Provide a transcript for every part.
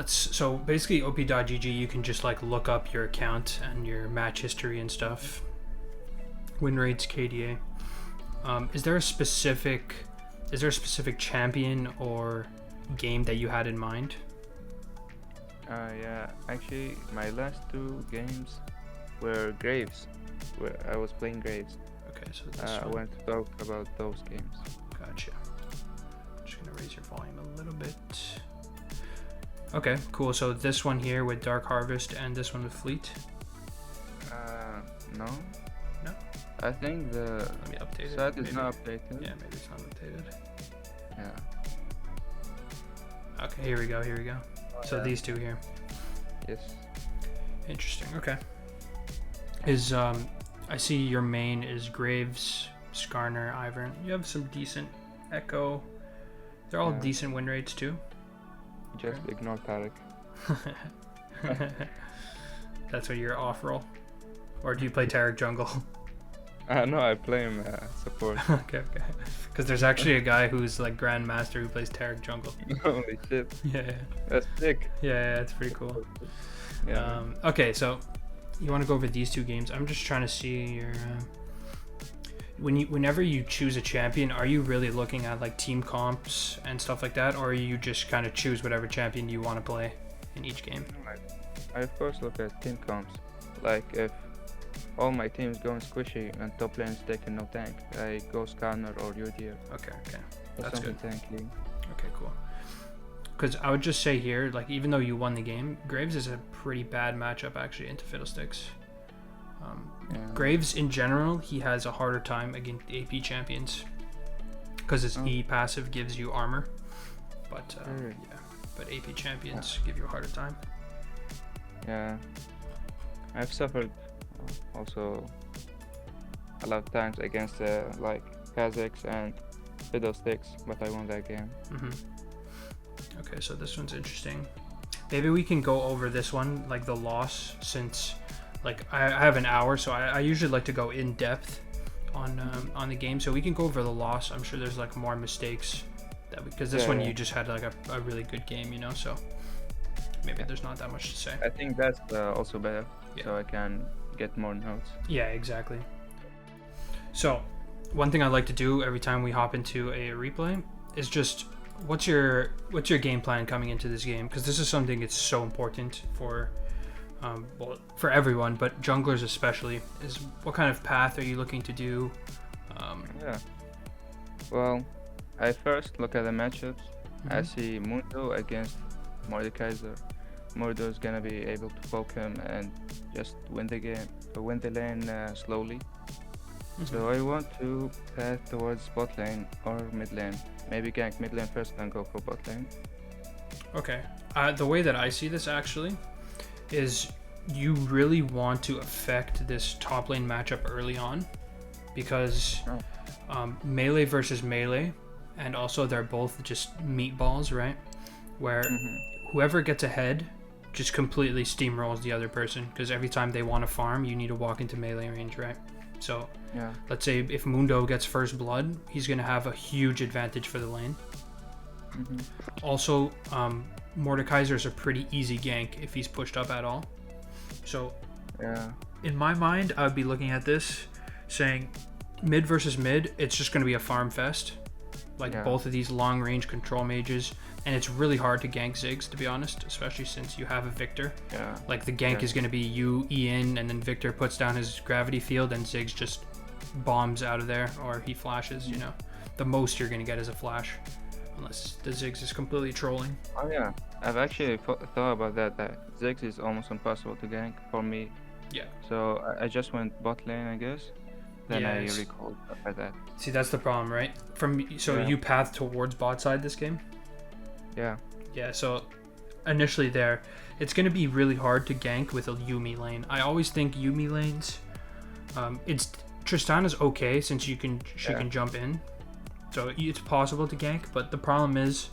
So basically op.gg, you can just like look up your account and your match history and stuff, win rates, KDA. Is there a specific champion or game that you had in mind? Yeah, actually, my last 2 games were Graves, where I was playing Graves. Okay, so this I one. want to talk about those games. Gotcha. I'm just gonna raise your volume a little bit. Okay, cool. So this one here with Dark Harvest and this one with Fleet. No. No? I think the Let me update it. set is Maybe. not updated. Yeah, maybe it's not updated. Yeah. Okay, here we go. So yeah. these two here. Yes. Interesting. Okay. Is I see your main is Graves, Skarner, Ivern. You have some decent Echo. They're all Yeah. decent win rates too. Just ignore Tarek. That's what you're off roll. Or do you play Tarek jungle? No, I play him support. Okay. Because there's actually a guy who's like Grandmaster who plays Tarek jungle. Holy shit. Yeah. That's sick. Yeah, it's pretty cool. Yeah. Okay, so you want to go over these 2 games? I'm just trying to see your. Whenever you choose a champion, are you really looking at like team comps and stuff like that, or you just kind of choose whatever champion you want to play in each game? I of course look at team comps. Like if all my teams going squishy and top lane is taking no tank, I go Scanner or Udyr. Okay. Or That's something good. tanky. Okay, cool. Because I would just say here, like even though you won the game, Graves is a pretty bad matchup actually into Fiddlesticks. Yeah. Graves in general, he has a harder time against AP champions because his E passive gives you armor, but but AP champions give you a harder time. Yeah. I've suffered also a lot of times against like Kazakhs and Fiddlesticks, but I won that game. Okay, so this one's interesting. Maybe we can go over this one, like the loss, since like I have an hour, so I usually like to go in depth on the game, so we can go over the loss. I'm sure there's like more mistakes that because this one you just had like a really good game, you know, so maybe there's not that much to say. I think that's also better, so I can get more notes. Yeah, exactly. So one thing I like to do every time we hop into a replay is just what's your game plan coming into this game, because this is something that's so important for for everyone, but junglers especially, is what kind of path are you looking to do? Yeah. Well, I first look at the matchups. I see Mundo against Mordekaiser. Mundo is gonna be able to poke him and just win the game, win the lane slowly. So I want to path towards bot lane or mid lane. Maybe gank mid lane first and go for bot lane. Okay. The way that I see this actually is you really want to affect this top lane matchup early on, because melee versus melee, and also they're both just meatballs, right? Where whoever gets ahead just completely steamrolls the other person, because every time they want to farm, you need to walk into melee range, right? So let's say if Mundo gets first blood, he's going to have a huge advantage for the lane. Also, Mordekaiser is a pretty easy gank if he's pushed up at all. So in my mind, I would be looking at this saying mid versus mid, it's just going to be a farm fest. Like both of these long range control mages, and it's really hard to gank Ziggs, to be honest, especially since you have a Victor. Like the gank is going to be you E in, and then Victor puts down his gravity field and Ziggs just bombs out of there, or he flashes, you know. The most you're going to get is a flash, unless the Ziggs is completely trolling. Oh yeah, I've actually thought about that Ziggs is almost impossible to gank for me. So I just went bot lane, I guess. Then I recalled about that. See, that's the problem, right? You path towards bot side this game? Yeah, so initially there, it's going to be really hard to gank with a Yuumi lane. I always think Yuumi lanes, Tristana's okay since she can jump in. So it's possible to gank, but the problem is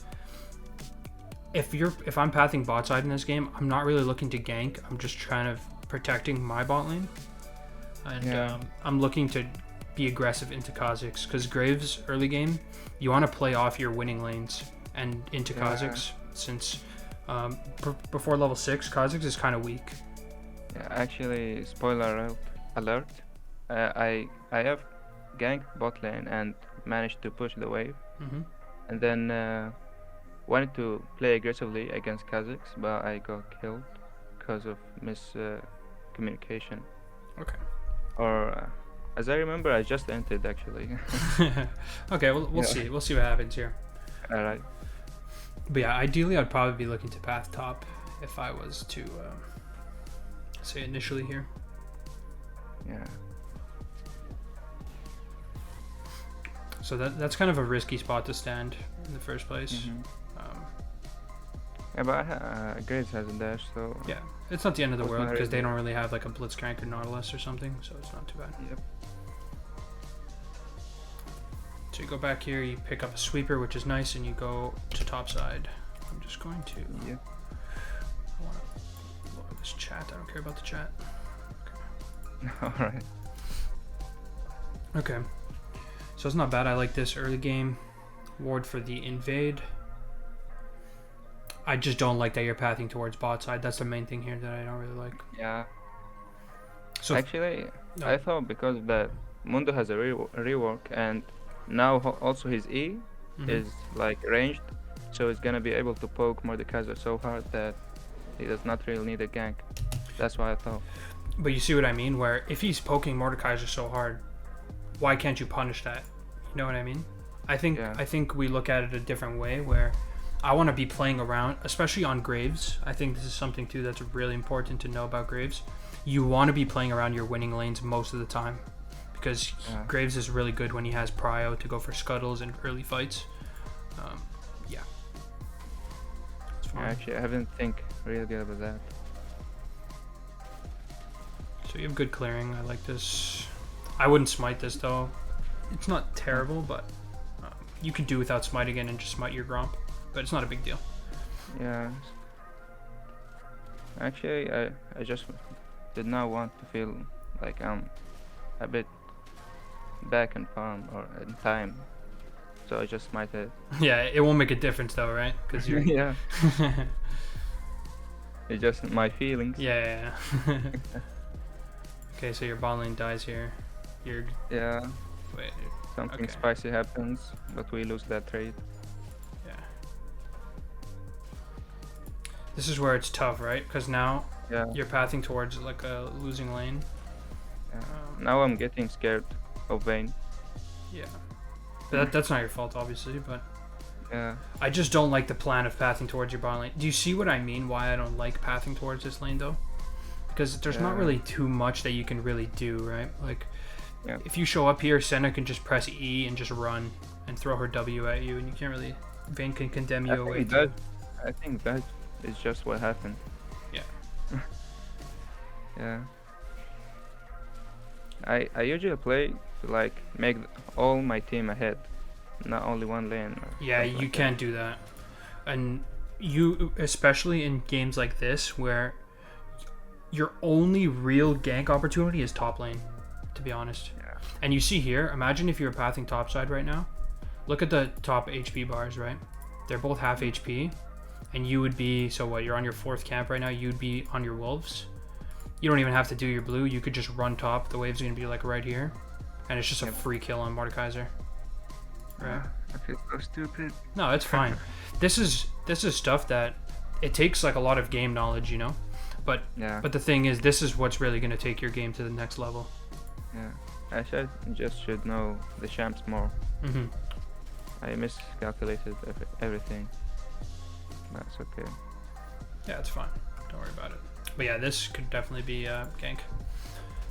if I'm pathing bot side in this game, I'm not really looking to gank. I'm just kind of protecting my bot lane. And I'm looking to be aggressive into Kazakhs, because Graves early game, you want to play off your winning lanes and into Kazakhs, since Before level 6, Kha'Zix is kind of weak. Yeah, actually, spoiler alert. I have ganked bot lane and managed to push the wave, and then wanted to play aggressively against Kha'Zix, but I got killed because of miscommunication. Okay. Or as I remember, I just entered actually. Okay, we'll see. We'll see what happens here. All right. But yeah, ideally, I'd probably be looking to path top if I was to say initially here. Yeah. So that's kind of a risky spot to stand in the first place. Yeah, but Graves has a dash, so yeah, it's not the end of the world because they don't really have like a Blitzcrank or Nautilus or something, so it's not too bad. Yep. So you go back here, you pick up a sweeper, which is nice, and you go to top side. I'm just going to. Yeah. I want to lower this chat. I don't care about the chat. Okay. All right. Okay. So it's not bad. I like this early game. Ward for the invade. I just don't like that you're pathing towards bot side. That's the main thing here that I don't really like. Yeah. So actually, I thought because that Mundo has a rework and now also his E is like ranged, so it's gonna be able to poke Mordekaiser so hard that he does not really need a gank. That's why I thought. But you see what I mean? Where if he's poking Mordekaiser so hard, why can't you punish that? You know what I mean? I think we look at it a different way where I want to be playing around, especially on Graves. I think this is something too that's really important to know about Graves. You want to be playing around your winning lanes most of the time because Graves is really good when he has prio to go for scuttles and early fights. Yeah. Actually, I haven't think really good about that. So you have good clearing. I like this. I wouldn't smite this though. It's not terrible, but you could do without smite again and just smite your Gromp. But it's not a big deal. Yeah. Actually, I just did not want to feel like I'm a bit back in farm or in time, so I just smited. Yeah, it won't make a difference though, right? Because you're yeah. It's just my feelings. Yeah. Okay, so your bot lane dies here. You're wait. Something spicy happens, but we lose that trade. Yeah. This is where it's tough, right? Because now you're pathing towards like a losing lane. Yeah. Now I'm getting scared of Vayne. Yeah. But that's not your fault, obviously, but yeah. I just don't like the plan of pathing towards your bot lane. Do you see what I mean? Why I don't like pathing towards this lane, though? Because there's not really too much that you can really do, right? Like, if you show up here, Senna can just press E and just run and throw her W at you, and you can't really... Vayne can condemn you away. I think that is just what happened. Yeah. Yeah. I usually play to like make all my team ahead, not only one lane. Yeah, you can't do that. And you, especially in games like this where your only real gank opportunity is top lane, to be honest. Yeah. And you see here, imagine if you were pathing top side right now. Look at the top HP bars, right? They're both half HP. And you would be, so what, you're on your 4th camp right now, you'd be on your wolves. You don't even have to do your blue, you could just run top. The wave's gonna be like right here. And it's just a free kill on Mordekaiser. Right? I feel so stupid. No, it's fine. This is stuff that it takes like a lot of game knowledge, you know? But the thing is, this is what's really gonna take your game to the next level. Yeah. I should know the champs more. I miscalculated everything. That's okay. Yeah, it's fine. Don't worry about it. But yeah, this could definitely be gank.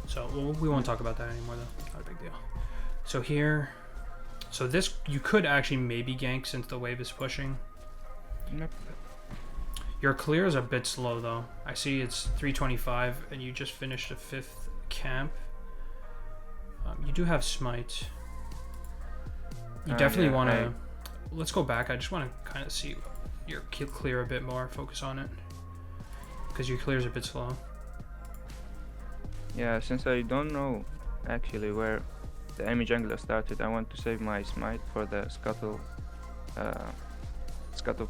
So we won't talk about that anymore though. Not a big deal. So here, so this you could actually maybe gank since the wave is pushing. Yep. Your clear is a bit slow though. I see it's 325 and you just finished a 5th camp. You do have smite. You definitely want to. Let's go back. I just want to kind of see your clear a bit more. Focus on it because your clear is a bit slow. Yeah, since I don't know actually where the enemy jungler started, I want to save my smite for the scuttle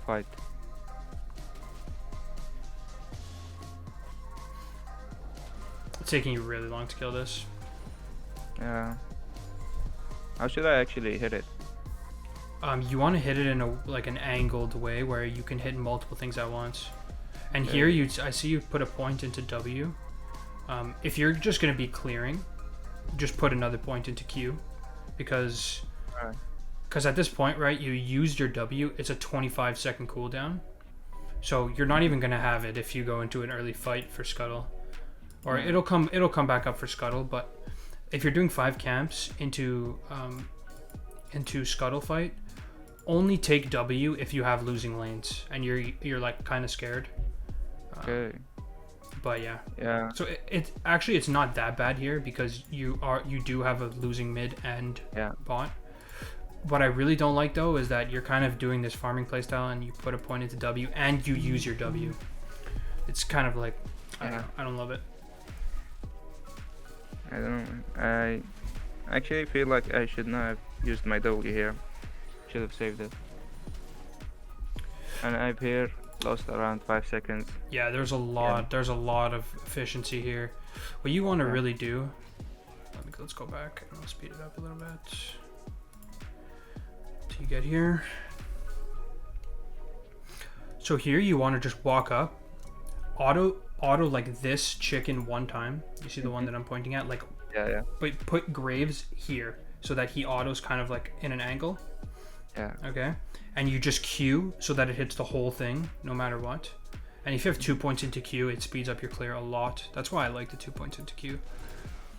fight. It's taking you really long to kill this. Yeah. How should I actually hit it? You want to hit it in an angled way where you can hit multiple things at once. And Okay. here I see you put a point into W. If you're just going to be clearing, just put another point into Q, because at this point, right, you used your W. It's a 25-second cooldown, so you're not even going to have it if you go into an early fight for Scuttle, or it'll come back up for Scuttle. But if you're doing 5 camps into Scuttle fight, only take W if you have losing lanes and you're like kind of scared. Okay. But yeah. Yeah. So it's not that bad here because you do have a losing mid and bot. What I really don't like though is that you're kind of doing this farming playstyle and you put a point into W and you use your W. It's kind of like I don't love it. I don't know. I actually feel like I should not have used my W here. Should have saved it. And I've here lost around 5 seconds. Yeah, there's a lot of efficiency here. What you want to really do, let's go back and I'll speed it up a little bit till you get here. So here you want to just walk up, auto like this chicken one time. You see the one that I'm pointing at, like but put Graves here so that he autos kind of like in an angle. Yeah. Okay. And you just Q so that it hits the whole thing no matter what. And if you have 2 points into Q, it speeds up your clear a lot. That's why I like the 2 points into Q.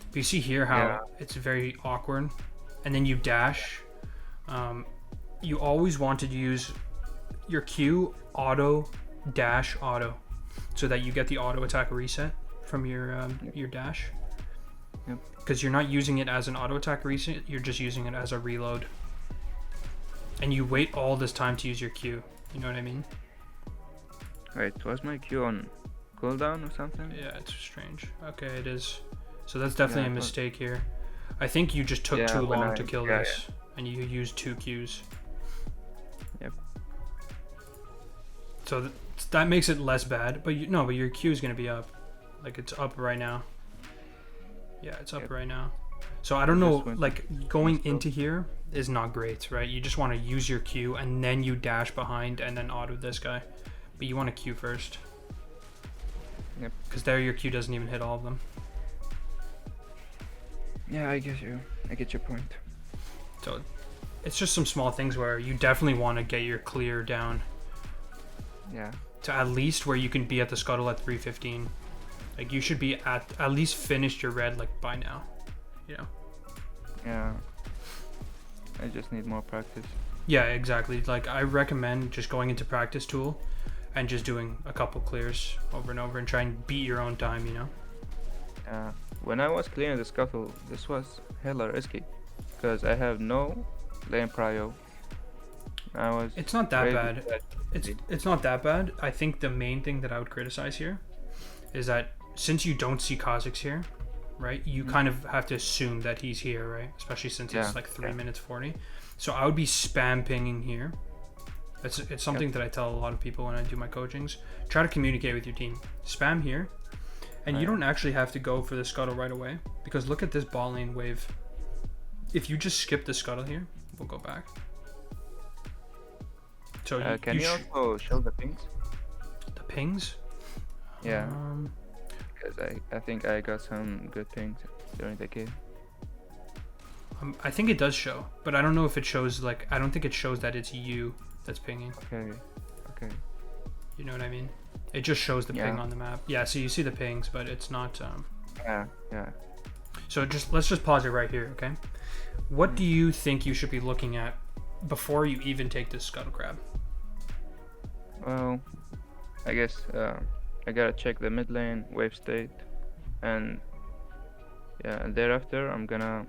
But you see here how it's very awkward. And then you dash. You always want to use your Q auto dash auto so that you get the auto attack reset from your dash. Because you're not using it as an auto attack reset, you're just using it as a reload. And you wait all this time to use your Q. You know what I mean? Wait, was my Q on cooldown or something? Yeah, it's strange. Okay, it is. So that's definitely a mistake here. I think you just took too long to kill this, and you used 2 Qs. Yep. So that makes it less bad, but but your Q is gonna be up. Like it's up right now. Yeah, it's up right now. So I don't know, like going into here is not great, right? You just want to use your Q and then you dash behind and then auto this guy. But you want to Q first. Yep. Because there your Q doesn't even hit all of them. Yeah, I get your point. So it's just some small things where you definitely want to get your clear down. Yeah. To at least where you can be at the Scuttle at 315. Like you should be at least finished your red like by now. You know? Yeah. I just need more practice. Yeah, exactly. Like I recommend just going into practice tool and just doing a couple clears over and over and try and beat your own time, you know? Yeah. When I was clearing the Scuttle, this was hella risky because I have no lane prio. It's not that bad. It's not that bad. I think the main thing that I would criticize here is that since you don't see Kha'Zix here, right? You kind of have to assume that he's here, right? Especially since it's like 3 minutes 40. So I would be spam pinging here. It's something that I tell a lot of people when I do my coachings. Try to communicate with your team. Spam here. And you don't actually have to go for the Scuttle right away. Because look at this ball lane wave. If you just skip the Scuttle here, we'll go back. So can you also show the pings? The pings? Yeah. Because I think I got some good pings during the game. I think it does show, but I don't know if it shows, like, I don't think it shows that it's you that's pinging. Okay. You know what I mean? It just shows the ping on the map. Yeah, so you see the pings, but it's not... Yeah. So let's just pause it right here, okay? What do you think you should be looking at before you even take this Scuttle Crab? Well, I guess I gotta check the mid lane, wave state, and thereafter I'm gonna...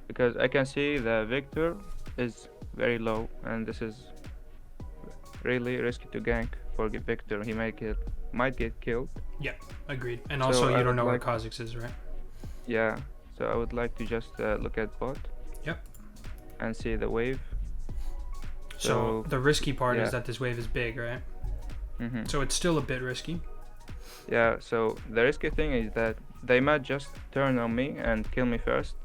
Because I can see the Victor is very low, and this is really risky to gank for Victor. He might get killed. Yeah, agreed. And also you don't know where Kha'Zix is, right? Yeah, so I would like to just look at bot. Yep. And see the wave. So the risky part is that this wave is big, right? So it's still a bit risky. Yeah, so the risky thing is that they might just turn on me and kill me first,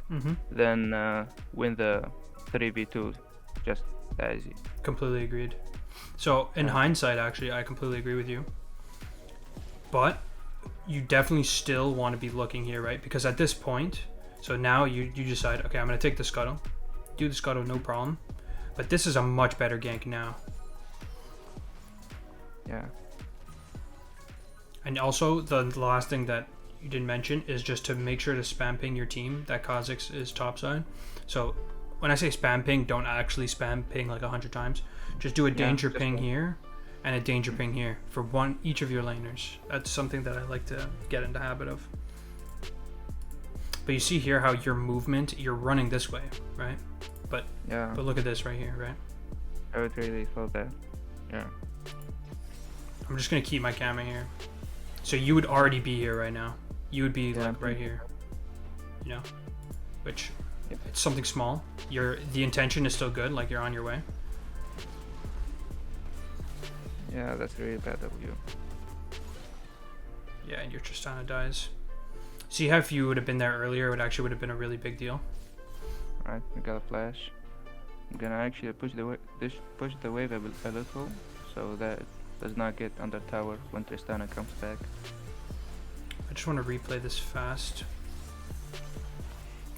then win the 3v2 just that easy. Completely agreed. So in hindsight, actually, I completely agree with you. But you definitely still want to be looking here, right? Because at this point, so now you decide, okay, I'm going to take the scuttle. Do the scuttle, no problem. But this is a much better gank now. Yeah. And also, the last thing that you didn't mention is just to make sure to spam ping your team that Kha'Zix is topside. So when I say spam ping, don't actually spam ping like 100 times. Just do a danger ping here and a danger ping here for each of your laners. That's something that I like to get into the habit of. But you see here how your movement, you're running this way, right? But look at this right here, right? I would really feel that. Yeah. I'm just gonna keep my camera here. So you would already be here right now. You would be like right here. You know? Which it's something small. The intention is still good, like you're on your way. Yeah, that's really bad of you. Yeah, and your Tristana dies. See how if you would have been there earlier, it actually would have been a really big deal. Alright, I got a flash. I'm gonna actually push the wave a little, so that it does not get under tower when Tristana comes back. I just want to replay this fast.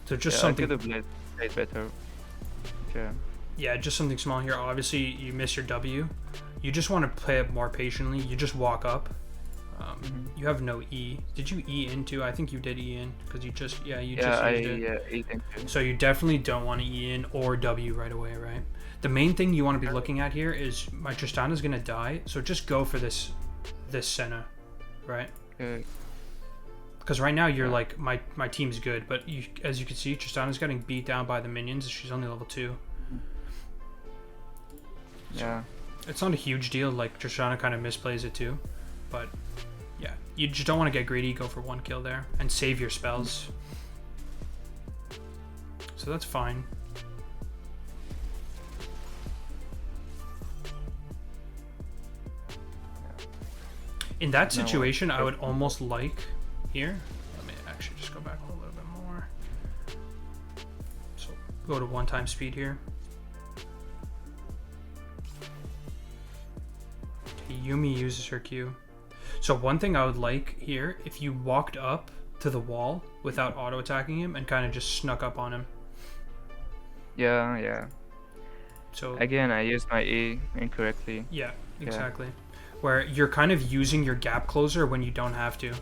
So just something. I could have played better. Yeah. Yeah, just something small here. Obviously, you miss your W. You just want to play it more patiently. You just walk up. You have no E. Did you E into? I think you did E in because you just used it. Yeah, E into. So you definitely don't want to E in or W right away, right? The main thing you want to be looking at here is my Tristana's gonna die, so just go for this Senna, right? Okay. Because right now you're like my team's good, but as you can see, Tristana's getting beat down by the minions. She's only level 2. Yeah. It's not a huge deal. Like Tristana kind of misplays it too, but yeah, you just don't want to get greedy. Go for 1 kill there and save your spells. So that's fine. In that situation, I would almost like here. Let me actually just go back a little bit more. So go to 1 time speed here. Okay, Yumi uses her Q. So one thing I would like here, if you walked up to the wall without auto attacking him and kind of just snuck up on him. Yeah. So again, I used my E incorrectly. Yeah, exactly. Where you're kind of using your gap closer when you don't have to.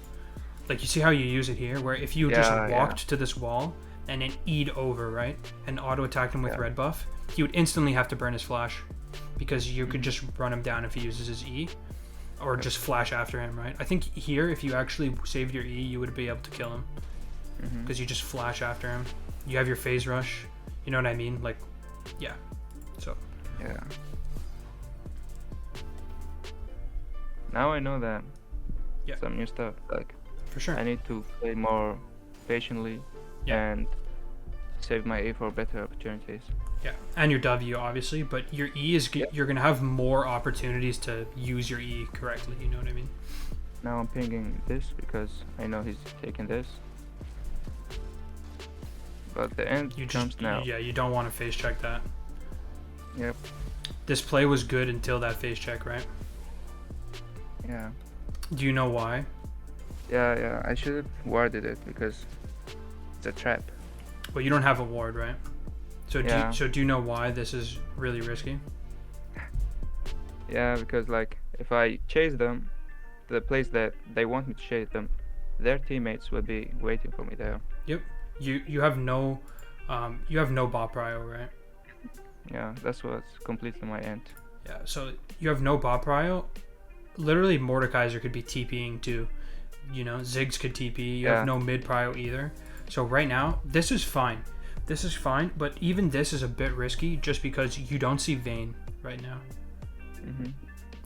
Like you see how you use it here, where if you just walked to this wall and then E'd over, right, and auto attacked him with red buff, he would instantly have to burn his flash because you could just run him down if he uses his E, or just flash after him, right? I think here, if you actually saved your E, you would be able to kill him because you just flash after him. You have your phase rush. You know what I mean? Like, yeah. So. Yeah. Now I know that. Yeah. Some new stuff. Like. For sure. I need to play more patiently and save my E for better opportunities. Yeah, and your W obviously, but your E is you're gonna have more opportunities to use your E correctly. You know what I mean? Now I'm pinging this because I know he's taking this. But the end comes now. Yeah, you don't want to face check that. Yep. This play was good until that face check, right? Yeah. Do you know why? Yeah. I should have warded it because it's a trap. But you don't have a ward, right? So do you know why this is really risky? Yeah, because like if I chase them to the place that they want me to chase them, their teammates will be waiting for me there. Yep. You have no bot prio, right? Yeah, that's what's completely my end. Yeah, so you have no bot prio. Literally Mordekaiser could be TPing too. You know, Ziggs could TP. You have no mid prio either. So right now, this is fine. This is fine, but even this is a bit risky just because you don't see Vayne right now.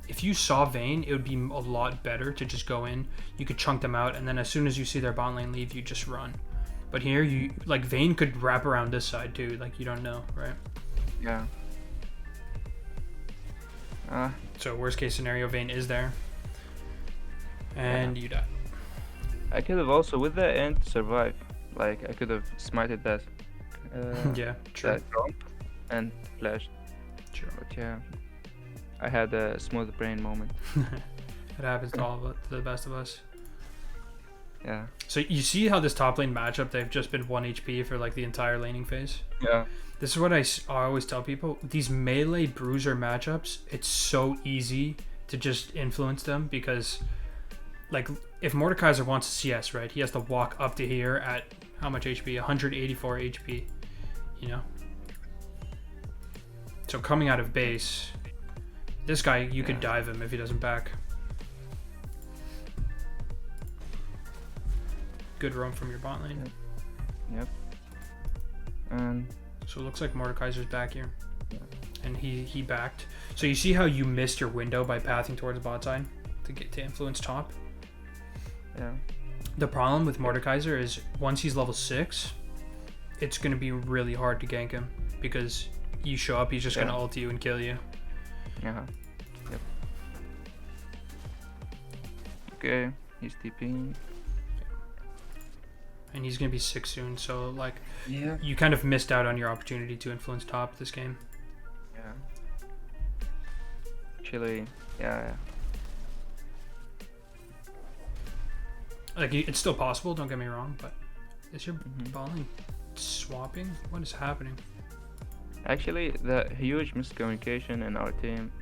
If you saw Vayne, it would be a lot better to just go in. You could chunk them out, and then as soon as you see their bot lane leave, you just run. But here, Vayne could wrap around this side too. Like, you don't know, right? Yeah. So worst case scenario, Vayne is there. And you die. I could have also with the end survived. Like I could have smited that. Yeah, true. That jump and flashed. True. But yeah, I had a smooth brain moment. It happens to all of us, to the best of us. Yeah. So you see how this top lane matchup, they've just been 1 HP for like the entire laning phase? Yeah. This is what I always tell people. These melee bruiser matchups, it's so easy to just influence them because, like, if Mordekaiser wants a CS, right, he has to walk up to here at how much HP? 184 HP, you know? So coming out of base, this guy, you could dive him if he doesn't back. Good roam from your bot lane. Yep. And so it looks like Mordekaiser's back here. Yeah. And he backed. So you see how you missed your window by pathing towards bot side to get to influence top? Yeah. The problem with Mordekaiser is once he's level 6, it's going to be really hard to gank him because you show up, he's just going to ult you and kill you. Yeah. Yep. Okay, he's TPing. And he's going to be 6 soon, so like Yeah. you kind of missed out on your opportunity to influence top this game. Yeah. Actually, yeah. Like it's still possible, don't get me wrong, but is your balling swapping? What is happening? Actually, the huge miscommunication in our team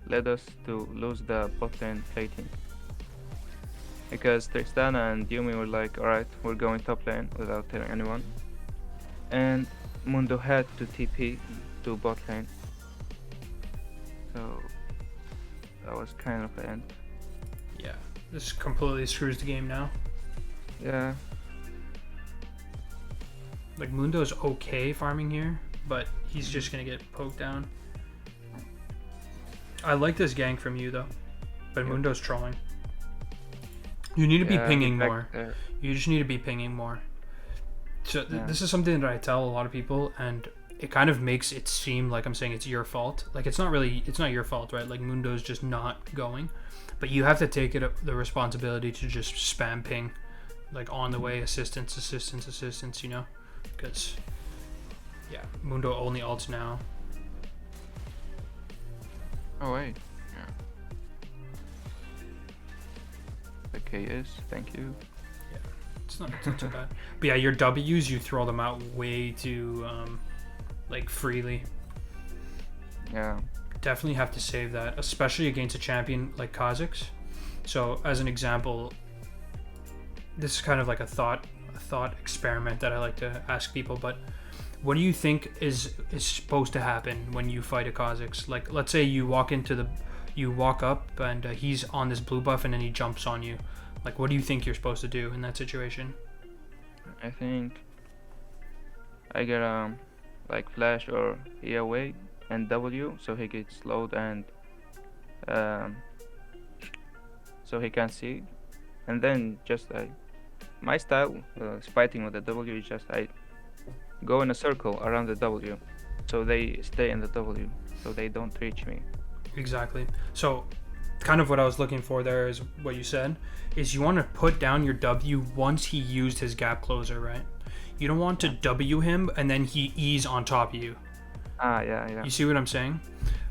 led us to lose the bot lane plating. Because Tristana and Yumi were like, alright, we're going top lane without telling anyone. And Mundo had to TP to bot lane. So that was kind of the end. Yeah, this completely screws the game now. Yeah. Like Mundo's okay farming here, but he's just gonna get poked down. I like this gank from you though, but Mundo's trolling. You need to be pinging more. You just need to be pinging more. So this is something that I tell a lot of people, and it kind of makes it seem like I'm saying it's your fault. Like it's not your fault, right? Like Mundo's just not going, but you have to take the responsibility to just spam ping, like on the way, assistance, you know, because Mundo only ults now. Oh wait. The KS, thank you. Yeah, it's not too bad. But yeah, your W's, you throw them out way too like freely. Yeah. Definitely have to save that, especially against a champion like Kha'Zix. So as an example, this is kind of like a thought experiment that I like to ask people, but what do you think is supposed to happen when you fight a Kha'Zix? Like let's say you walk up and he's on this blue buff and then he jumps on you. Like what do you think you're supposed to do in that situation? I think I get like flash or E away and W so he gets slowed and so he can't see, and then just my style fighting with the W is just I go in a circle around the W so they stay in the W so they don't reach me. Exactly. So kind of what I was looking for there is what you said is you want to put down your W once he used his gap closer, right? You don't want to W him and then he E's on top of you. Yeah. You see what I'm saying?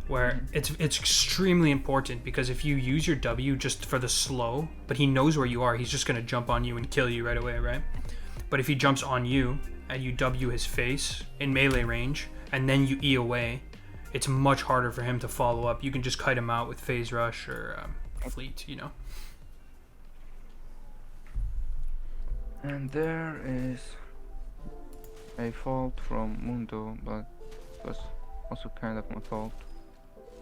Where it's extremely important, because if you use your W just for the slow, but he knows where you are, he's just going to jump on you and kill you right away, right? But if he jumps on you and you W his face in melee range and then you E away, it's much harder for him to follow up. You can just kite him out with phase rush or fleet, you know. And there is a fault from Mundo, but it was also kind of my fault.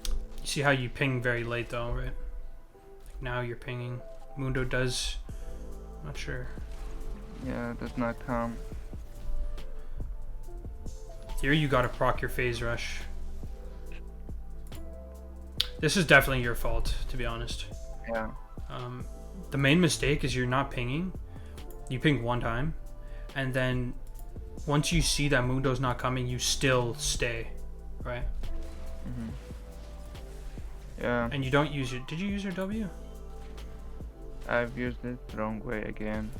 You see how you ping very late though, right? Like now you're pinging. Mundo does. Not sure. Yeah, it does not come. Here you gotta proc your phase rush. This is definitely your fault, to be honest. Yeah. The main mistake is you're not pinging. You ping one time, and then once you see that Mundo's not coming, you still stay, right? Yeah. And you don't use your... Did you use your W? I've used it the wrong way again.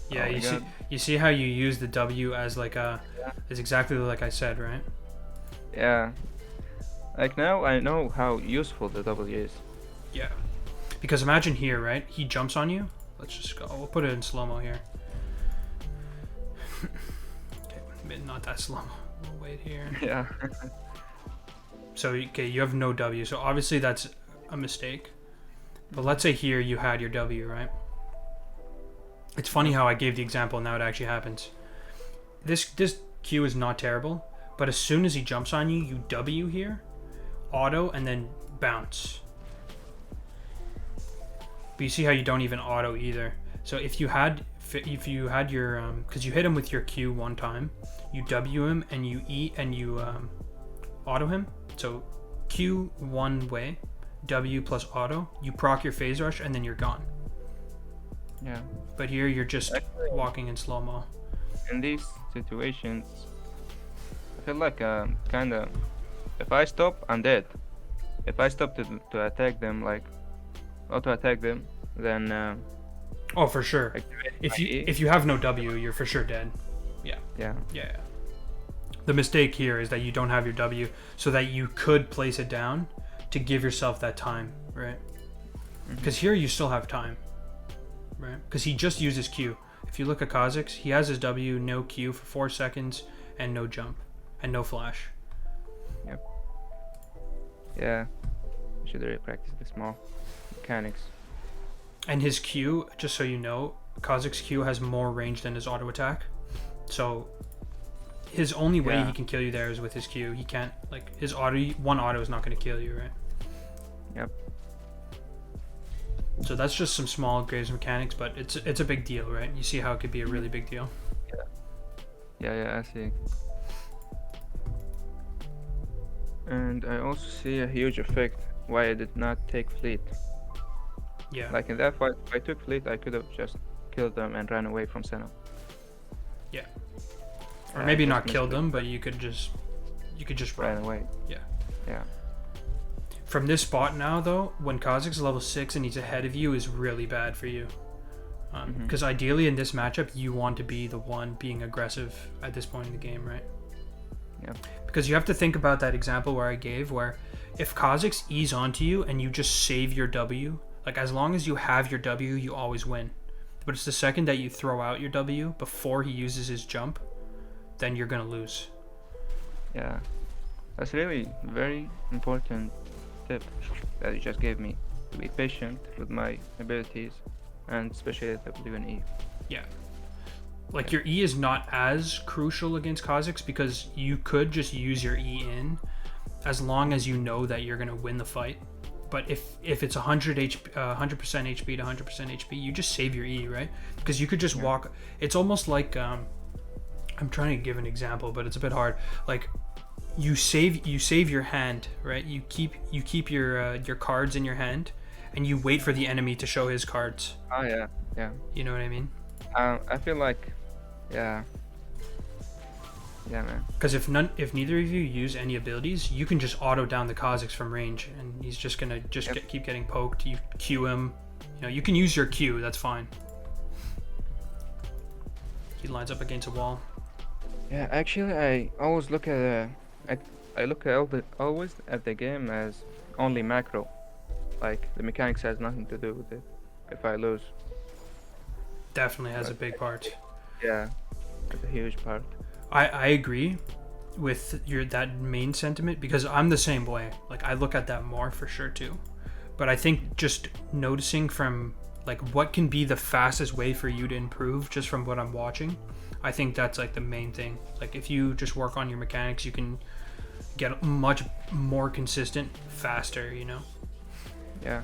Yeah, you see how you use the W as like is exactly like I said, right? Yeah. Like now I know how useful the W is. Yeah. Because imagine here, right? He jumps on you. Let's just go. We'll put it in slow-mo here. Okay, not that slow-mo. We'll wait here. Yeah. So, okay, you have no W. So obviously that's a mistake. But let's say here you had your W, right? It's funny how I gave the example and now it actually happens. This Q is not terrible, but as soon as he jumps on you, you W here, auto, and then bounce. But you see how you don't even auto either. So if you had your because you hit him with your Q one time, you W him and you E and you auto him. So Q one way, W plus auto, you proc your phase rush and then you're gone. Yeah. But here you're just walking in slow-mo. In these situations, I feel like kinda, if I stop, I'm dead. If I stop to attack them, like auto attack them, then oh, for sure. If you have no W, you're for sure dead. Yeah. Yeah. Yeah. The mistake here is that you don't have your W, so that you could place it down to give yourself that time, right? Because here you still have time, right? Because he just used his Q. If you look at Kha'Zix, he has his W, no Q for 4 seconds, and no jump, and no flash. Yep. Yeah. We should really practice the small mechanics. And his Q, just so you know, Kha'Zix's Q has more range than his auto attack. So his only way he can kill you there is with his Q. He can't, like, his one auto is not going to kill you, right? Yep. So that's just some small Graves mechanics, but it's a big deal, right? You see how it could be a really big deal. Yeah, I see. And I also see a huge effect why I did not take fleet. Yeah. Like in that fight, if I took fleet, I could have just killed them and ran away from Senna. Yeah. Or maybe not killed them, but you could just ran away. Yeah. Yeah. From this spot now, though, when Kha'Zix is level 6 and he's ahead of you is really bad for you. Because ideally in this matchup, you want to be the one being aggressive at this point in the game, right? Yep. Because you have to think about that example where I gave, where if Kha'Zix E's onto you and you just save your W, like as long as you have your W, you always win. But it's the second that you throw out your W before he uses his jump, then you're going to lose. Yeah. That's really very important tip that you just gave me, to be patient with my abilities, and especially at W and E. Yeah. Like your E is not as crucial against Kha'Zix because you could just use your E in as long as you know that you're going to win the fight. But if it's 100 HP, 100% HP to 100% HP, you just save your E, right? Because you could just walk. It's almost like I'm trying to give an example, but it's a bit hard. Like you save your hand, right? You keep your cards in your hand, and you wait for the enemy to show his cards. Oh yeah. You know what I mean? I feel like, yeah, man. Because if neither of you use any abilities, you can just auto down the Kha'Zix from range, and he's just gonna keep getting poked. You Q him, you can use your Q. That's fine. He lines up against a wall. Yeah, actually, I always look at always at the game as only macro. Like the mechanics has nothing to do with it. If I lose, definitely has a big part. Yeah, it's a huge part. I agree with that main sentiment because I'm the same way. Like I look at that more for sure too. But I think just noticing from like what can be the fastest way for you to improve just from what I'm watching, I think that's like the main thing. Like if you just work on your mechanics, you can get much more consistent faster, Yeah.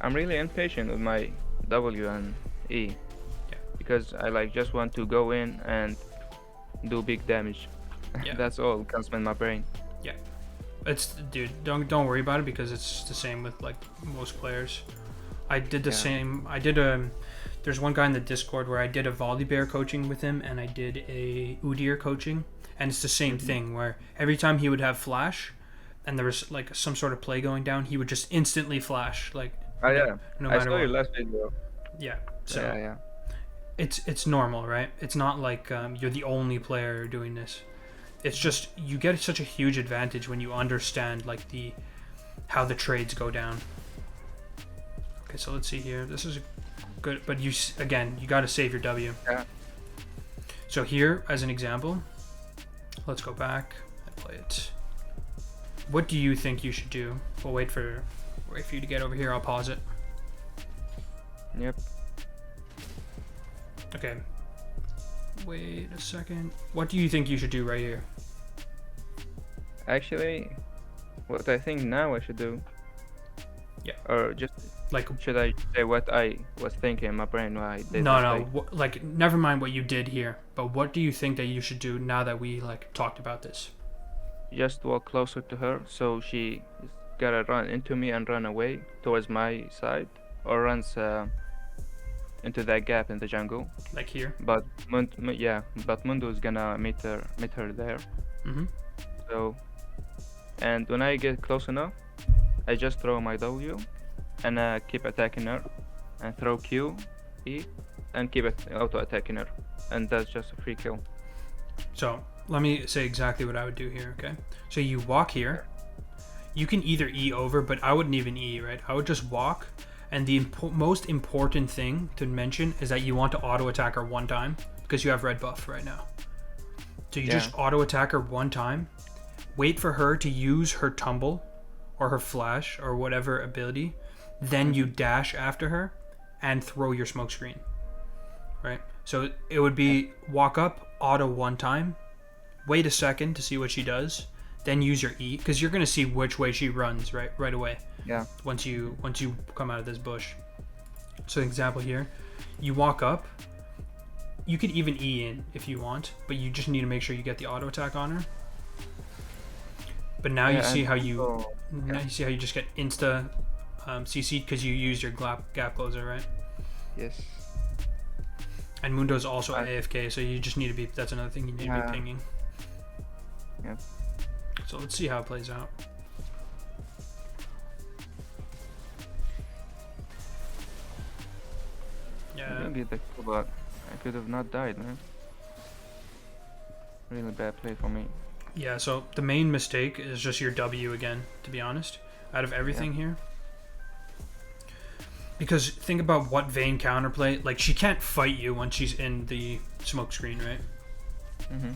I'm really impatient with my W and E. Because I just want to go in and do big damage. Yeah. That's all comes in my brain. Yeah. Dude, don't worry about it because it's the same with like most players. I did the same. There's one guy in the Discord where I did a Volibear coaching with him and I did a Udyr coaching, and it's the same thing where every time he would have flash, and there was like some sort of play going down, he would just instantly flash, like Oh yeah, no I matter saw your what. last video. Yeah. So Yeah. it's normal, right? It's not like you're the only player doing this. It's just you get such a huge advantage when you understand like how the trades go down. Okay, so let's see here. This is good, but you got to save your W. Yeah. So here, as an example, let's go back and play it. What do you think you should do? We'll wait for you to get over here. I'll pause it. Yep. Okay. Wait a second. What do you think you should do right here? Actually, what I think now I should do. Yeah. Or just like, should I say what I was thinking in my brain when I did? No. Like, never mind what you did here. But what do you think that you should do now that we like talked about this? Just walk closer to her, so she gotta run into me and run away towards my side, or runs into that gap in the jungle. Like here. But Mundo's gonna meet her there. Mhm. So, and when I get close enough, I just throw my W, and keep attacking her, and throw Q, E, and keep auto attacking her, and that's just a free kill. So let me say exactly what I would do here. Okay. So you walk here. You can either E over, but I wouldn't even E, right? I would just walk. And the most important thing to mention is that you want to auto attack her one time because you have red buff right now. So you just auto attack her one time. Wait for her to use her tumble or her flash or whatever ability. Then you dash after her and throw your smoke screen. Right? So it would be walk up, auto one time. Wait a second to see what she does. Then use your E because you're going to see which way she runs right away. Yeah. Once you come out of this bush. So example here, you walk up. You could even E in if you want, but you just need to make sure you get the auto attack on her. But now you see how you just get insta CC'd because you used your gap closer, right? Yes. And Mundo's also AFK, so you just need to be. That's another thing you need to be pinging. Yep. So let's see how it plays out. Yeah. Maybe the kill, but I could have not died, man. Really bad play for me. Yeah, so the main mistake is just your W again, to be honest, out of everything here. Because think about what Vayne counterplay, like she can't fight you once she's in the smoke screen, right? Mm-hmm.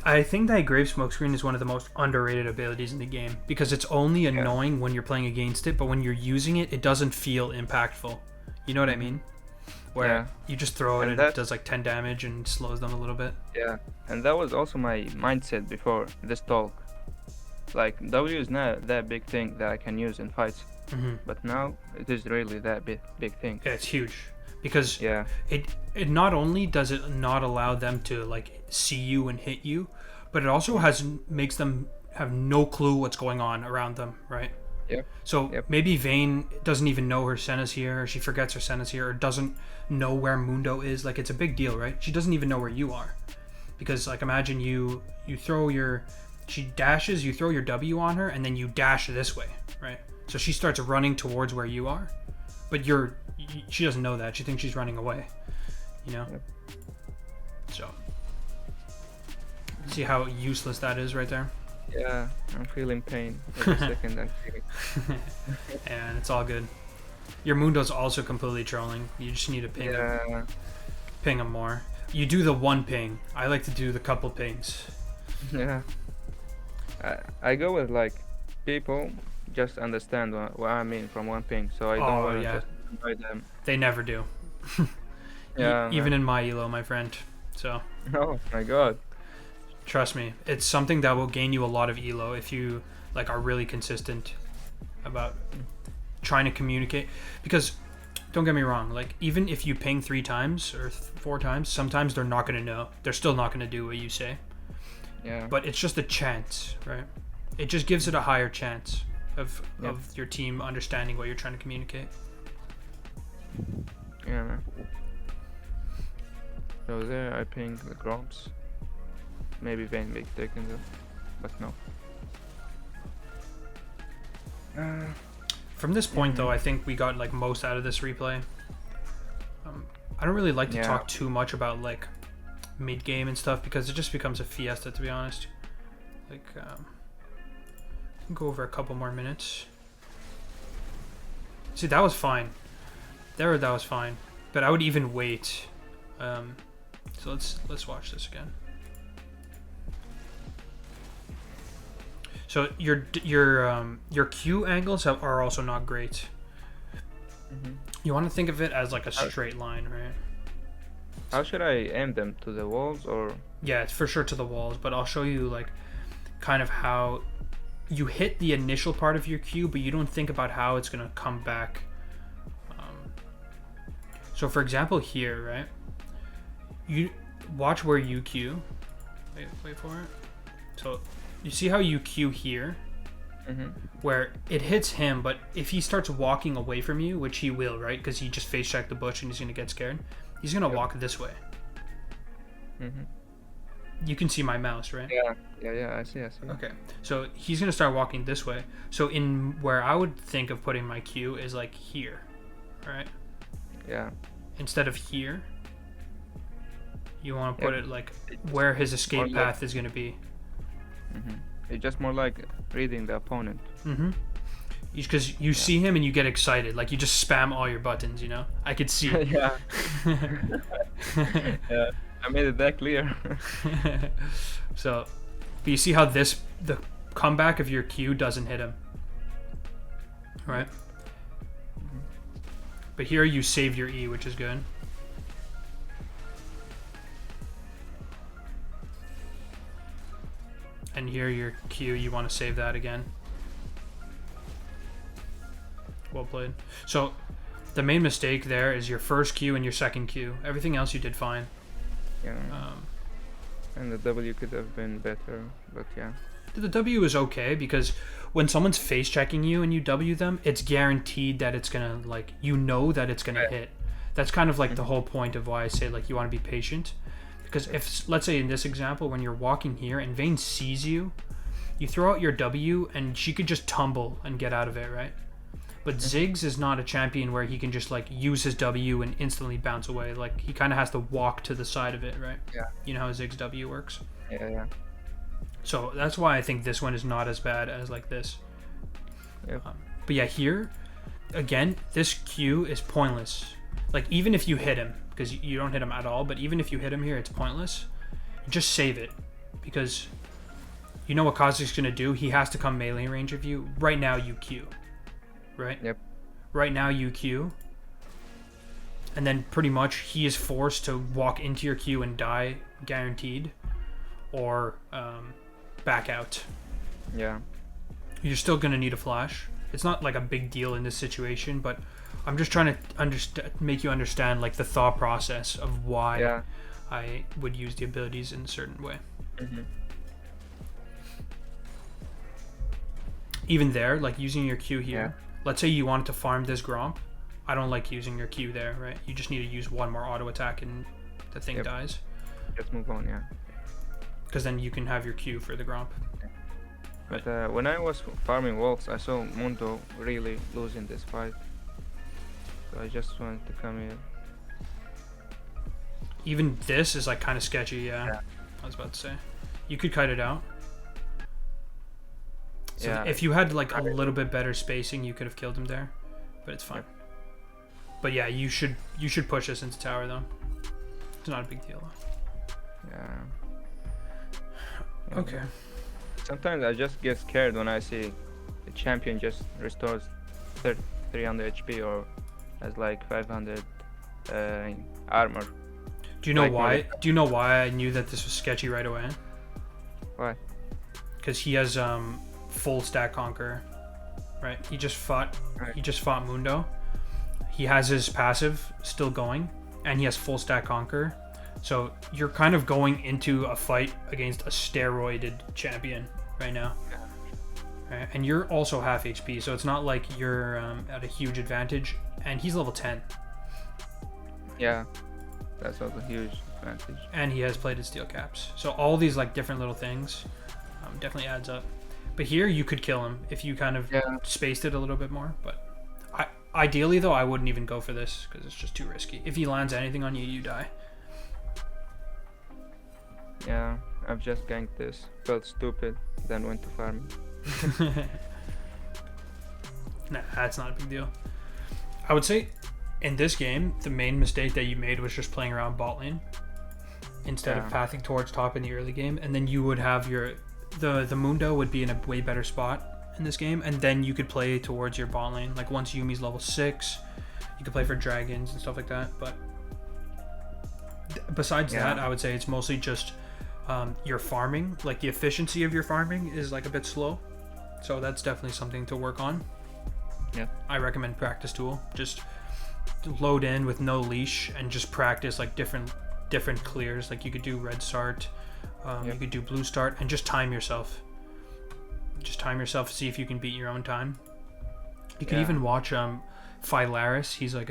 I think that Graves smoke screen is one of the most underrated abilities in the game because it's only annoying when you're playing against it, but when you're using it, it doesn't feel impactful. You know what I mean? Where you just throw it and it does like 10 damage and slows them a little bit. Yeah, and that was also my mindset before this talk. Like, W is not that big thing that I can use in fights, but now it is really that big thing. Yeah, it's huge because it not only does it not allow them to like see you and hit you, but it also makes them have no clue what's going on around them, right? Yep. So maybe Vayne doesn't even know her Senna's here, or she forgets her Senna's here, or doesn't know where Mundo is. Like, it's a big deal, right? She doesn't even know where you are. Because, like, imagine you throw she dashes, you throw your W on her, and then you dash this way, right? So she starts running towards where you are, but she doesn't know that. She thinks she's running away, you know? Yep. So, see how useless that is right there? Yeah, I'm feeling pain every second I'm feeling. And it's all good. Your Mundo's also completely trolling. You just need to ping him more. You do the one ping. I like to do the couple pings. Yeah. I go with like people just understand what I mean from one ping, so I don't want to just annoy them. They never do. Even in my elo, my friend. So. Oh my god. Trust me, it's something that will gain you a lot of elo if you like are really consistent about trying to communicate. Because don't get me wrong, like even if you ping 3 times or 4 times, sometimes they're not going to know. They're still not going to do what you say. Yeah. But it's just a chance, right? It just gives it a higher chance of your team understanding what you're trying to communicate. Yeah, man. So there I ping the Gromps. Maybe Vayne make taken though. but no. From this point, though, I think we got like most out of this replay. I don't really like to talk too much about like mid game and stuff because it just becomes a fiesta, to be honest. Like, go over a couple more minutes. See, that was fine. That was fine, but I would even wait. So let's watch this again. So your Q angles are also not great. You want to think of it as like a straight line, right? How should I aim them? To the walls or? Yeah, it's for sure to the walls, but I'll show you like kind of how you hit the initial part of your Q, but you don't think about how it's gonna come back. So for example here, right? You watch where you Q. Wait for it. So you see how you Q here? Where it hits him, but if he starts walking away from you, which he will, right? Because he just face checked the bush and he's gonna get scared. He's gonna walk this way. You can see my mouse, right? Yeah. I see. Okay, so he's gonna start walking this way. So in where I would think of putting my Q is like here, right? Yeah. Instead of here, you want to put it like where his escape path is gonna be. It's just more like reading the opponent. Because you see him and you get excited, like you just spam all your buttons, you know? I could see. Yeah. Yeah, I made it that clear. So, but you see how the comeback of your Q doesn't hit him, right? But here you save your E, which is good. And here your Q, you want to save that again. Well played. So the main mistake there is your first Q and your second Q. Everything else you did fine. Yeah. And the W could have been better, but yeah. The W is okay because when someone's face checking you and you W them, it's guaranteed that it's gonna like that it's gonna hit. That's kind of like the whole point of why I say like you want to be patient. Because if, let's say in this example, when you're walking here and Vayne sees you, you throw out your W and she could just tumble and get out of it, right? But Ziggs is not a champion where he can just like use his W and instantly bounce away. Like he kind of has to walk to the side of it, right? Yeah. You know how Ziggs W works? Yeah. So that's why I think this one is not as bad as like this. Yep. But yeah, here, again, this Q is pointless. Like even if you hit him, because you don't hit him at all, but even if you hit him here, it's pointless. Just save it, because you know what Kha'Zix's gonna do. He has to come melee range of you. Right now you Q, right? Yep. Right now you Q, and then pretty much he is forced to walk into your Q and die, guaranteed, or back out. Yeah. You're still gonna need a flash. It's not like a big deal in this situation, but I'm just trying to make you understand like the thought process of why I would use the abilities in a certain way. Even there, like using your Q here. Let's say you wanted to farm this Gromp. I don't like using your Q there, right? You just need to use one more auto attack and the thing dies. Just move on, yeah. Because then you can have your Q for the Gromp. But when I was farming wolves, I saw Mundo really losing this fight. So I just wanted to come here. Even this is like kind of sketchy, yeah. I was about to say. You could kite it out. So if you had like a little bit better spacing, you could have killed him there. But it's fine. But yeah, you should push this into tower though. It's not a big deal. Yeah. Okay. Sometimes I just get scared when I see the champion just restores 300 HP or has like 500 armor. Do you know why? Do you know why I knew that this was sketchy right away? Why? Because he has full stack conqueror, right? He just fought Mundo. He has his passive still going, and he has full stack conqueror. So you're kind of going into a fight against a steroided champion right now. Right? And you're also half HP, so it's not like you're at a huge advantage. And he's level 10. Yeah, that's also a huge advantage. And he has plated steel caps. So all these like different little things Definitely adds up. But here you could kill him if you kind of spaced it a little bit more. But ideally, though, I wouldn't even go for this because it's just too risky. If he lands anything on you, you die. Yeah, I've just ganked this, felt stupid, then went to farm. Nah, that's not a big deal. I would say in this game, the main mistake that you made was just playing around bot lane instead of pathing towards top in the early game, and then you would have the Mundo would be in a way better spot in this game, and then you could play towards your bot lane. Like once Yumi's level 6, you could play for dragons and stuff like that. But besides that, I would say it's mostly just your farming. Like the efficiency of your farming is like a bit slow, so that's definitely something to work on. Yeah, I recommend practice tool. Just load in with no leash and just practice like different clears. Like you could do red start, you could do blue start, and just time yourself. Just time yourself, see if you can beat your own time. You can even watch Phylaris. He's like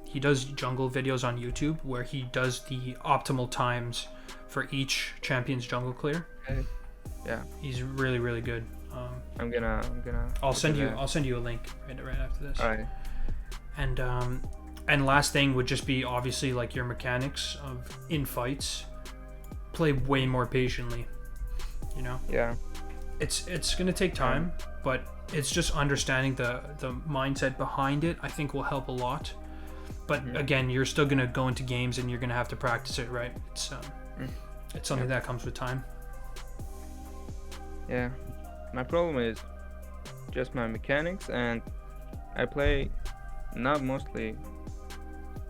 he does jungle videos on YouTube where he does the optimal times for each champion's jungle clear. Okay. Yeah, he's really, really good. I'm gonna. I'll send you a link right after this. All right. And last thing would just be obviously like your mechanics of in fights. Play way more patiently. You know. Yeah. It's gonna take time, but it's just understanding the mindset behind it. I think will help a lot. But again, you're still gonna go into games and you're gonna have to practice it, right? It's something that comes with time. Yeah. My problem is just my mechanics, and I play mostly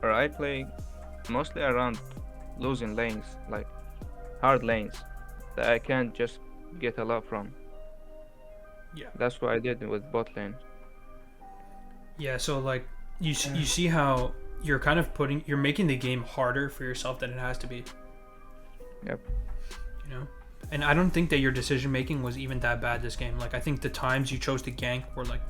around losing lanes, like hard lanes that I can't just get a lot from. Yeah. That's what I did with bot lane. Yeah, so like you see how you're kind of you're making the game harder for yourself than it has to be. Yep. You know? And I don't think that your decision making was even that bad this game. Like I think the times you chose to gank were like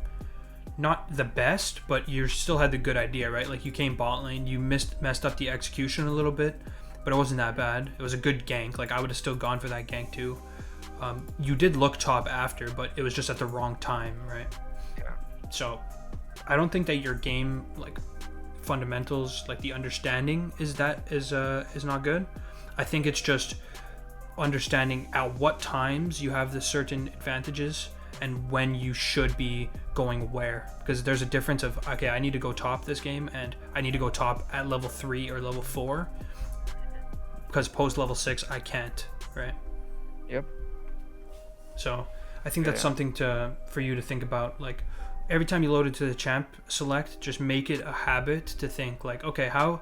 not the best, but you still had the good idea, right? Like you came bot lane, you messed up the execution a little bit, but it wasn't that bad. It was a good gank. Like I would have still gone for that gank too. You did look top after, but it was just at the wrong time, right? Yeah. So I don't think that your game like fundamentals, like the understanding is not good. I think it's just understanding at what times you have the certain advantages and when you should be going where, because there's a difference of, okay, I need to go top this game and I need to go top at level 3 or level 4 because post level 6 I can't, right? Yep. So I think that's something for you to think about. Like every time you load into the champ select, just make it a habit to think like, okay, how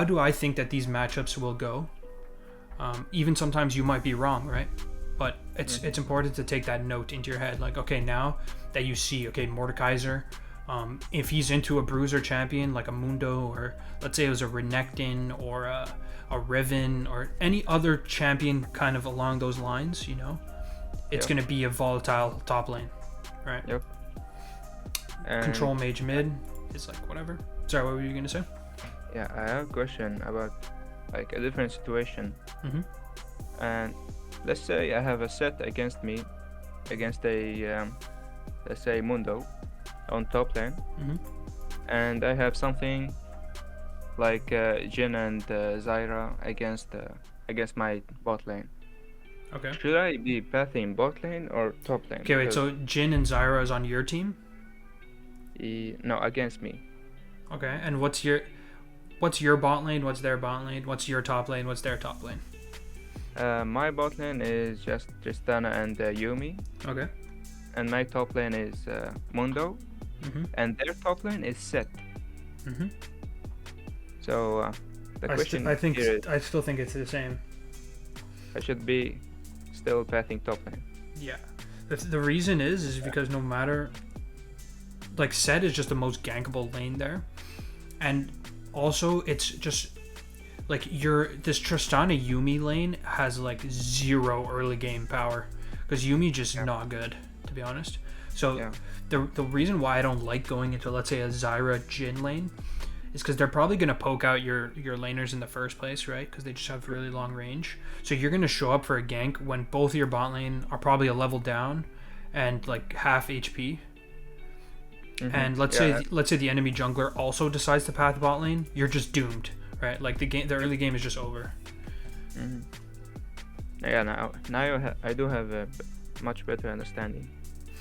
do I think that these matchups will go? Even sometimes you might be wrong, right? But it's important to take that note into your head. Like, okay, now that you see, okay, Mordekaiser, if he's into a bruiser champion like a Mundo, or let's say it was a Renekton or a Riven or any other champion kind of along those lines, you know, it's going to be a volatile top lane, right? Yep. And control mage mid is like whatever. Sorry, what were you going to say? Yeah, I have a question about like a different situation. And let's say I have a set against me, against a let's say Mundo on top lane, and I have something like Jhin and Zyra against my bot lane. Okay. Should I be pathing bot lane or top lane? Okay, wait. So Jhin and Zyra is on your team? No, against me. Okay, and what's your bot lane? What's their bot lane? What's your top lane? What's their top lane? My bot lane is just Tristana and Yumi. Okay. And my top lane is Mundo. And their top lane is Set. So the question I still think it's the same. I should be still pathing top lane. Yeah. The reason is because no matter, like, Set is just the most gankable lane there, and also it's just like this Tristana Yumi lane has like 0 early game power because Yumi just not good, to be honest. So the reason why I don't like going into, let's say, a Zyra Jhin lane is because they're probably going to poke out your laners in the first place, right? Because they just have really long range. So you're going to show up for a gank when both of your bot lane are probably a level down and like half HP. Mm-hmm. And let's say the enemy jungler also decides to path bot lane, you're just doomed, right? Like the early game is just over. Mm-hmm. Yeah, now I do have a much better understanding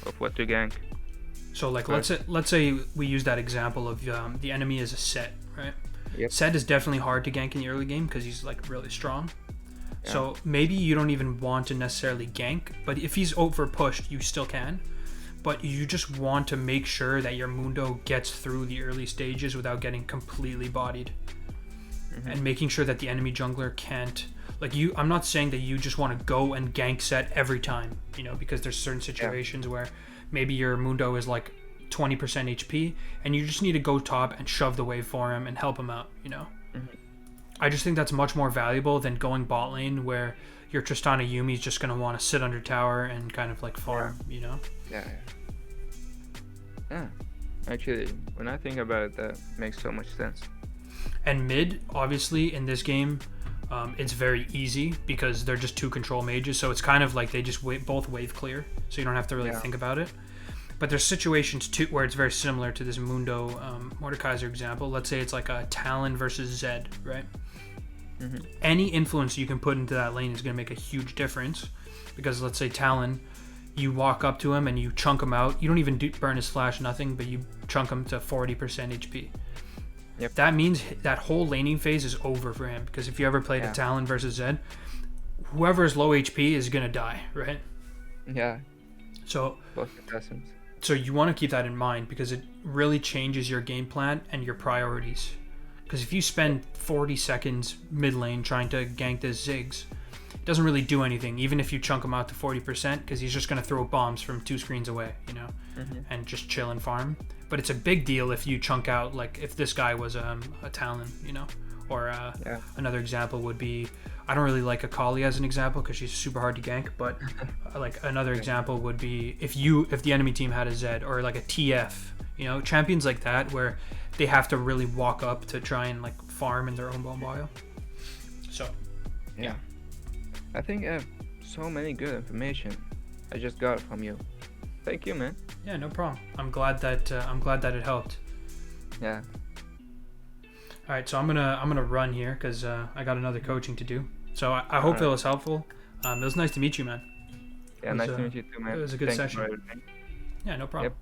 of what to gank. So like let's say we use that example of the enemy is a Set, right? Yep. Set is definitely hard to gank in the early game because he's like really strong. Yeah. So maybe you don't even want to necessarily gank, but if he's over pushed, you still can. But you just want to make sure that your Mundo gets through the early stages without getting completely bodied. Mm-hmm. And making sure that the enemy jungler can't, like you, I'm not saying that you just want to go and gank Set every time, you know, because there's certain situations where maybe your Mundo is like 20% HP and you just need to go top and shove the wave for him and help him out, you know. Mm-hmm. I just think that's much more valuable than going bot lane where your Tristana Yumi's just going to want to sit under tower and kind of like farm, you know. Yeah, actually, when I think about it, that makes so much sense. And mid, obviously, in this game, it's very easy because they're just two control mages, so it's kind of like they just both wave clear, so you don't have to really think about it. But there's situations too where it's very similar to this Mundo Mordekaiser example. Let's say it's like a Talon versus Zed, right? Mm-hmm. Any influence you can put into that lane is going to make a huge difference, because let's say Talon, you walk up to him and you chunk him out. You don't even burn his flash, nothing, but you chunk him to 40% HP. Yep. That means that whole laning phase is over for him, because if you ever played a Talon versus Zed, whoever is low HP is going to die, right? Yeah. So you want to keep that in mind, because it really changes your game plan and your priorities. Because if you spend 40 seconds mid lane trying to gank this Ziggs, it doesn't really do anything, even if you chunk him out to 40%, because he's just going to throw bombs from 2 screens away, you know, and just chill and farm. But it's a big deal if you chunk out, like if this guy was a Talon, you know, or another example would be, I don't really like Akali as an example because she's super hard to gank, but like another example would be if the enemy team had a Zed or like a TF, you know, champions like that where they have to really walk up to try and like farm in their own bomb bio. So yeah, I think I have so many good information I just got from you. Thank you, man. Yeah, no problem. I'm glad that it helped. Yeah. All right, so I'm gonna run here because I got another coaching to do. So I hope it was helpful. It was nice to meet you, man. Yeah, nice to meet you too, man. It was a good session. Yeah, no problem. Yep.